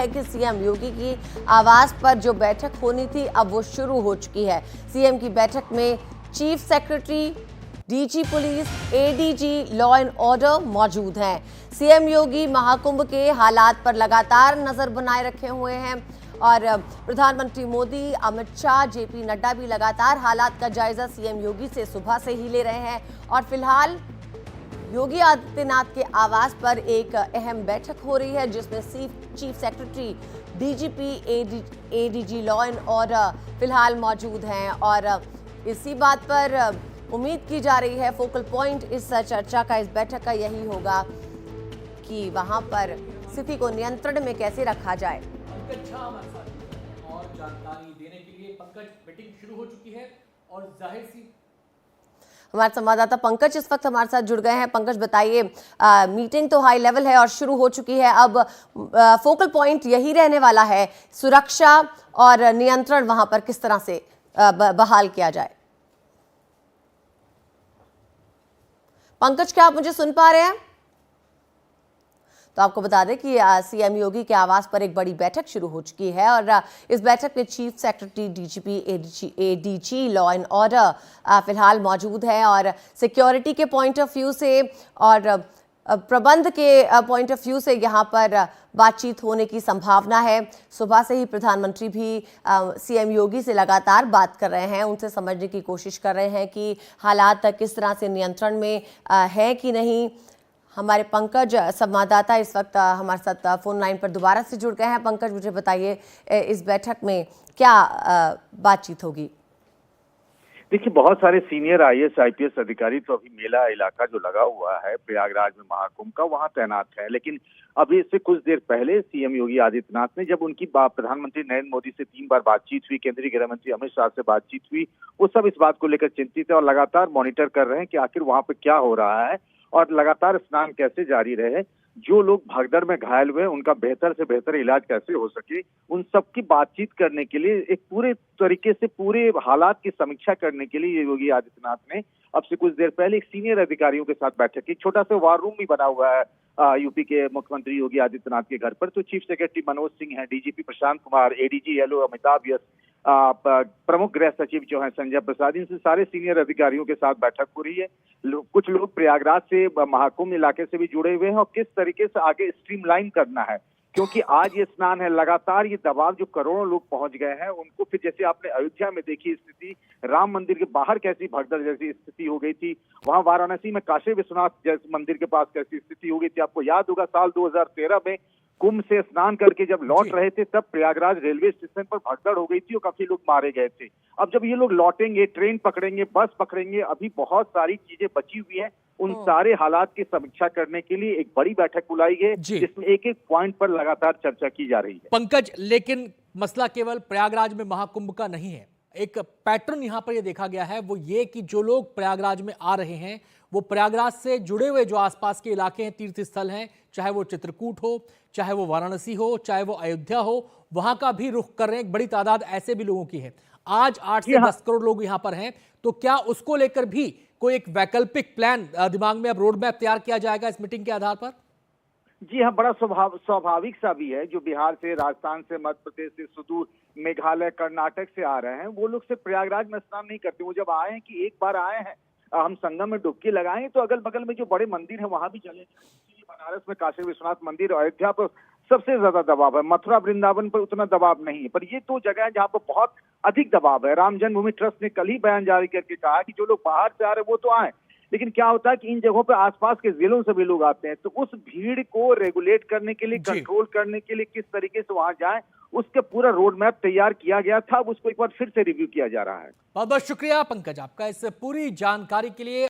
है कि सीएम योगी की आवास पर जो बैठक होनी थी अब वो शुरू हो चुकी है। सीएम की बैठक में chief secretary, DG police, ADG law and order मौजूद हैं। सीएम योगी महाकुंभ के हालात पर लगातार नजर बनाए रखे हुए हैं और प्रधानमंत्री मोदी, अमित शाह, जेपी नड्डा भी लगातार हालात का जायजा सीएम योगी से सुबह से ही ले रहे हैं और फिलहाल योगी आदित्यनाथ के आवास पर एक अहम बैठक हो रही है जिसमें chief secretary, DGP, ADG law and order फिलहाल मौजूद हैं और इसी बात पर उम्मीद की जा रही है फोकल पॉइंट इस चर्चा का, इस बैठक का यही होगा कि वहां पर स्थिति को नियंत्रण में कैसे रखा जाए। पंकज झा हमारे साथ और जानकारी देने के लिए। पंकज, मीटिंग शुरू हो चुकी है और जाहिर सी हमारे संवाददाता पंकज इस वक्त हमारे साथ जुड़ गए हैं। पंकज बताइए, मीटिंग तो हाई लेवल है और शुरू हो चुकी है, अब फोकल पॉइंट यही रहने वाला है, सुरक्षा और नियंत्रण वहां पर किस तरह से बहाल किया जाए। पंकज, क्या आप मुझे सुन पा रहे हैं? तो आपको बता दें कि सीएम योगी के आवास पर एक बड़ी बैठक शुरू हो चुकी है और इस बैठक में chief secretary, DGP, ADG law and order फिलहाल मौजूद है और सिक्योरिटी के पॉइंट ऑफ व्यू से और प्रबंध के पॉइंट ऑफ व्यू से यहाँ पर बातचीत होने की संभावना है। सुबह से ही प्रधानमंत्री भी सीएम योगी से लगातार बात कर रहे हैं, उनसे समझने की कोशिश कर रहे हैं कि हालात किस तरह से नियंत्रण में है कि नहीं। हमारे पंकज संवाददाता इस वक्त हमारे साथ फोन लाइन पर दोबारा से जुड़ गए हैं। पंकज, मुझे बताइए इस बैठक में क्या बातचीत होगी? देखिए, बहुत सारे सीनियर आईएएस आईपीएस अधिकारी तो अभी मेला इलाका जो लगा हुआ है प्रयागराज में महाकुंभ का, वहां तैनात है। लेकिन अभी इससे कुछ देर पहले सीएम योगी आदित्यनाथ ने जब उनकी प्रधानमंत्री नरेंद्र मोदी से 3 बार बातचीत हुई, केंद्रीय गृह मंत्री अमित शाह से बातचीत हुई, वो सब इस बात को लेकर चिंतित है और लगातार मॉनिटर कर रहे हैं कि आखिर वहां पे क्या हो रहा है और लगातार स्नान कैसे जारी रहे। जो लोग भगदड़ में घायल हुए उनका बेहतर से बेहतर इलाज कैसे हो सके, उन सबकी बातचीत करने के लिए, एक पूरे तरीके से पूरे हालात की समीक्षा करने के लिए योगी आदित्यनाथ ने अब से कुछ देर पहले एक सीनियर अधिकारियों के साथ बैठक की। छोटा सा वार रूम भी बना हुआ है यूपी के मुख्यमंत्री योगी आदित्यनाथ के घर पर। तो चीफ सेक्रेटरी मनोज सिंह हैं, DGP Prashant Kumar, ADG LO Amitabh Yash, प्रमुख गृह सचिव जो है संजय प्रसाद, इनसे सारे सीनियर अधिकारियों के साथ बैठक हो रही है। कुछ लोग प्रयागराज से, महाकुंभ इलाके से भी जुड़े हुए हैं और किस तरीके से आगे स्ट्रीमलाइन करना है, क्योंकि आज ये स्नान है, लगातार ये दबाव जो करोड़ों लोग पहुंच गए हैं उनको फिर, जैसे आपने अयोध्या में देखी स्थिति, राम मंदिर के बाहर कैसी भगदड़ जैसी स्थिति हो गई थी, वहां वाराणसी में काशी विश्वनाथ जैसे मंदिर के पास कैसी स्थिति हो गई थी। आपको याद होगा साल 2013 में कुंभ से स्नान करके जब लौट रहे थे तब प्रयागराज रेलवे स्टेशन पर भगदड़ हो गई थी और काफी लोग मारे गए थे। अब जब ये लोग लौटेंगे, ट्रेन पकड़ेंगे, बस पकड़ेंगे, अभी बहुत सारी चीजें बची हुई हैं, उन सारे हालात की समीक्षा करने के लिए एक बड़ी बैठक बुलाई है जिसमें एक एक पॉइंट पर लगातार चर्चा की जा रही है। पंकज, लेकिन मसला केवल प्रयागराज में महाकुंभ का नहीं है। एक पैटर्न यहां पर यह देखा गया है, वो ये कि जो लोग प्रयागराज में आ रहे हैं वो प्रयागराज से जुड़े हुए जो आसपास के इलाके हैं, तीर्थ स्थल हैं, चाहे वो चित्रकूट हो, चाहे वो वाराणसी हो, चाहे वो अयोध्या हो, वहां का भी रुख कर रहे हैं। एक बड़ी तादाद ऐसे भी लोगों की है। आज 8 से 10 करोड़ लोग यहां पर हैं, तो क्या उसको लेकर भी कोई एक वैकल्पिक प्लान दिमाग में, अब रोड मैप तैयार किया जाएगा इस मीटिंग के आधार पर? जी हाँ, बड़ा स्वाभाविक सा भी है। जो बिहार से, राजस्थान से, मध्य प्रदेश से, सुदूर मेघालय, कर्नाटक से आ रहे हैं, वो लोग सिर्फ प्रयागराज में स्नान नहीं करते। वो जब आए हैं कि एक बार आए हैं हम संगम में डुबकी लगाएं, तो अगल बगल में जो बड़े मंदिर है वहां भी चले जाएं। बनारस में काशी विश्वनाथ मंदिर, अयोध्या पर सबसे ज्यादा दबाव है, मथुरा वृंदावन पर उतना दबाव नहीं है, पर ये 2 जगह है जहाँ पर बहुत अधिक दबाव है। राम जन्मभूमि ट्रस्ट ने कल ही बयान जारी करके कहा कि जो लोग बाहर से आ रहे हैं वो तो आए, लेकिन क्या होता है कि इन जगहों पर आसपास के जिलों से भी लोग आते हैं, तो उस भीड़ को रेगुलेट करने के लिए, कंट्रोल करने के लिए किस तरीके से वहां जाएं, उसका पूरा रोड मैप तैयार किया गया था। अब उसको एक बार फिर से रिव्यू किया जा रहा है। बहुत बहुत शुक्रिया पंकज आपका इस पूरी जानकारी के लिए।